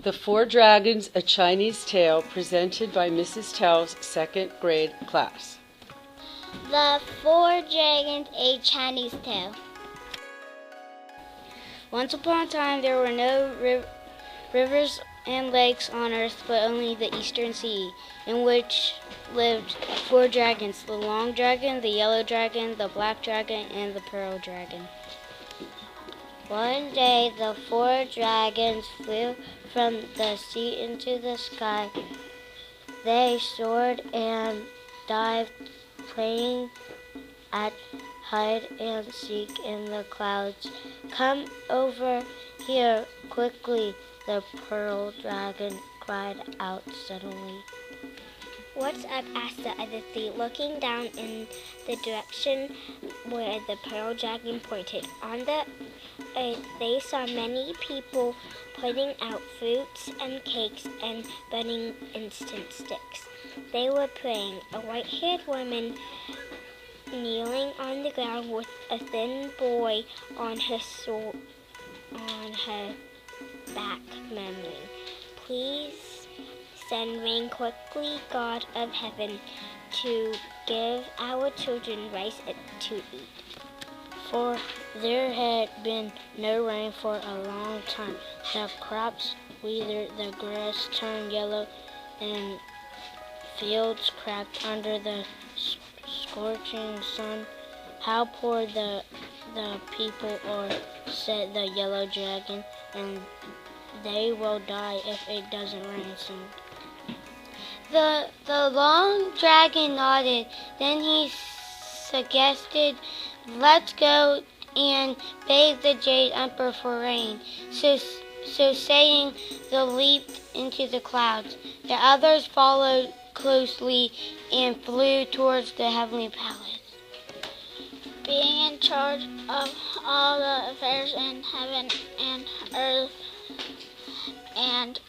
The Four Dragons, A Chinese Tale, presented by Mrs. Tell's second grade class. The Four Dragons, A Chinese Tale. Once upon a time there were no rivers and lakes on earth, but only the Eastern Sea, in which lived four dragons: the Long Dragon, the Yellow Dragon, the Black Dragon, and the Pearl Dragon. One day the four dragons flew from the sea into the sky. They soared and dived, playing at hide and seek in the clouds. "Come over here quickly," the Pearl Dragon cried out suddenly. "What's up?" asked the other three, looking down in the direction where the Pearl Dragon pointed. On the earth they saw many people putting out fruits and cakes and burning incense sticks. They were praying. A white-haired woman kneeling on the ground with a thin boy on her back, murmuring, "Please send rain quickly, God of heaven, to give our children rice to eat." For there had been no rain for a long time. The crops withered, the grass turned yellow, and fields cracked under the scorching sun. "How poor the people are," said the Yellow Dragon, "and they will die if it doesn't rain soon." The Long Dragon nodded. Then he suggested, "Let's go and beg the Jade Emperor for rain." So saying, they leaped into the clouds. The others followed closely and flew towards the heavenly palace. Being in charge of all the affairs in heaven and earth and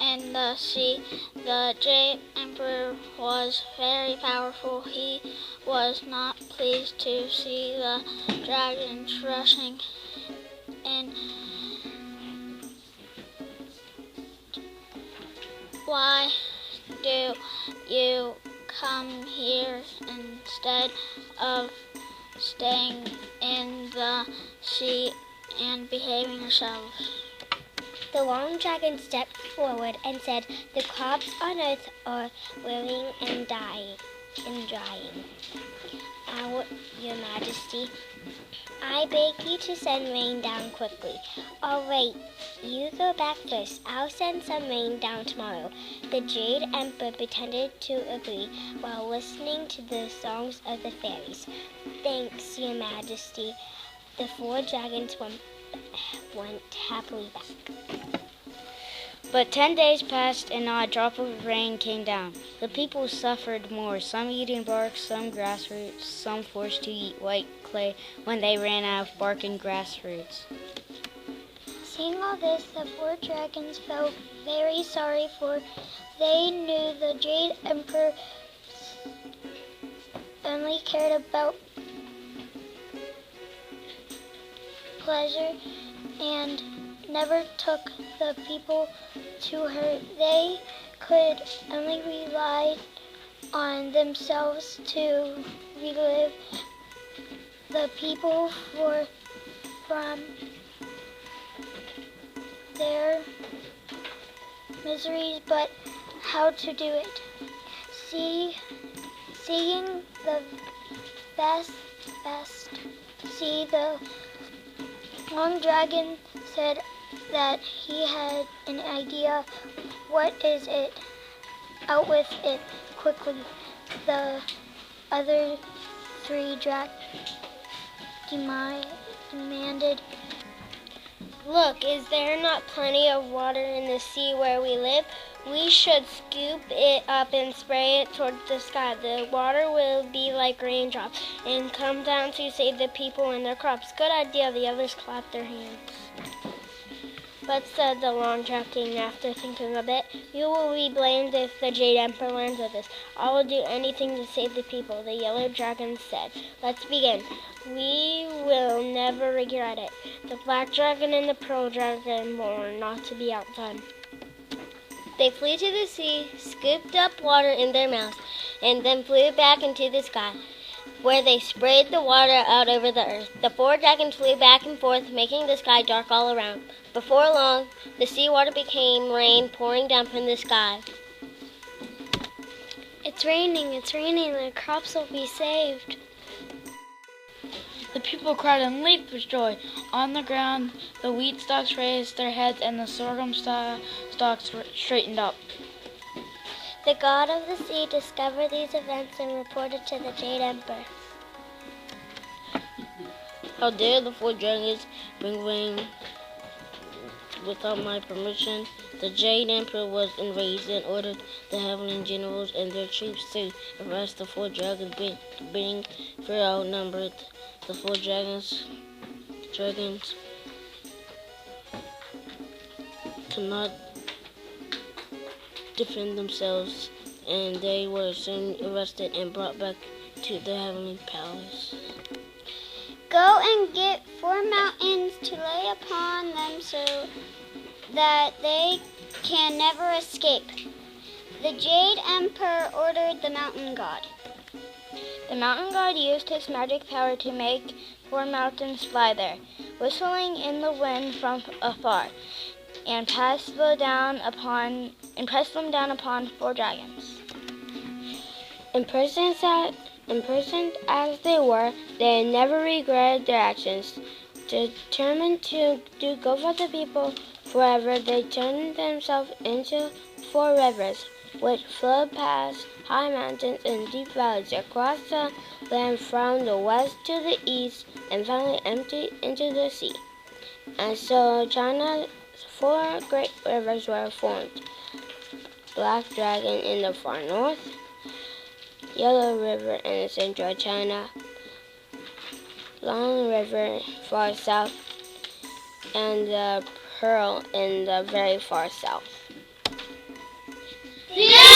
in the sea, the Jade Emperor was very powerful. He was not pleased to see the dragons rushing in. "Why do you come here instead of staying in the sea and behaving yourselves?" The Long Dragon stepped forward and said, "The crops on earth are withering and drying. Your Majesty, I beg you to send rain down quickly." "All right, you go back first. I'll send some rain down tomorrow." The Jade Emperor pretended to agree while listening to the songs of the fairies. "Thanks, Your Majesty." The four dragons went happily back. But 10 days passed and not a drop of rain came down. The people suffered more, some eating bark, some grass roots, some forced to eat white clay when they ran out of bark and grass roots. Seeing all this, the four dragons felt very sorry, for they knew the Jade Emperor only cared about pleasure and never took the people to her. They could only rely on themselves to relieve the people from their miseries, but how to do it? Seeing the the Long Dragon said that he had an idea. "What is it? Out with it quickly." The other three demanded. "Look, is there not plenty of water in the sea where we live? We should scoop it up and spray it towards the sky. The water will be like raindrops and come down to save the people and their crops." "Good idea," the others clapped their hands. "But," said the Long Dragon, after thinking a bit, "you will be blamed if the Jade Emperor learns of this. I will do anything to save the people." The Yellow Dragon said, "Let's begin. We will never regret it." The Black Dragon and the Pearl Dragon were not to be outdone. They flew to the sea, scooped up water in their mouths, and then flew back into the sky, where they sprayed the water out over the earth. The 4 dragons flew back and forth, making the sky dark all around. Before long, the seawater became rain pouring down from the sky. It's raining, the crops will be saved. The people cried and leaped with joy. On the ground, the wheat stalks raised their heads and the sorghum stalks straightened up. The god of the sea discovered these events and reported to the Jade Emperor. How dare the 4 dragons bring rain without my permission? The Jade Emperor was enraged and ordered the heavenly generals and their troops to arrest the 4 dragons, being far outnumbered. The 4 dragons could not defend themselves, and they were soon arrested and brought back to the heavenly palace. Go and get 4 mountains to lay upon them so that they can never escape. The Jade Emperor ordered the mountain god. The mountain god used his magic power to make 4 mountains fly there, whistling in the wind from afar, and pressed them down upon 4 dragons. Imprisoned as they were, they never regretted their actions. Determined to do good for the people forever, they turned themselves into 4 rivers, which flowed past high mountains and deep valleys across the land from the west to the east, and finally emptied into the sea. And so China's 4 great rivers were formed: Black Dragon in the far north, Yellow River in the central China, Long River far south, and the Pearl in the very far south. Yeah!